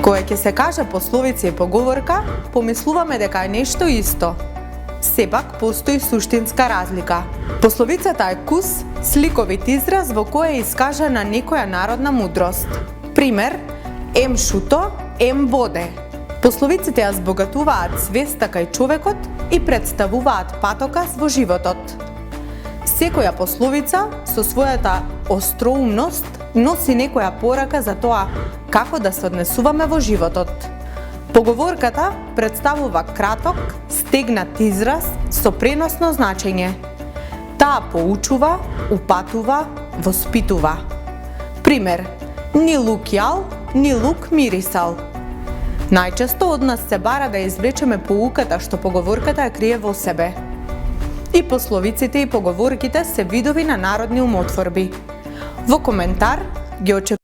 Кога ќе се каже пословица и поговорка, помислуваме дека е нешто исто. Сепак постои суштинска разлика. Пословицата е кус, сликовит израз во кој е искажана некоја народна мудрост. Пример, ем шуто, ем воде. Пословиците ја збогатуваат свеста кај човекот и представуваат патоказ во животот. Секоја пословица со својата остроумност носи некоја порака за тоа како да се однесуваме во животот. Поговорката представува краток, стегнат израз со преносно значење. Таа поучува, упатува, воспитува. Пример, ни лук јал, ни лук мирисал. Најчесто од нас се бара да извлечеме поуката што поговорката ја крие во себе. И пословиците и поговорките се видови на народни умотворби. Во коментар ги очекуваме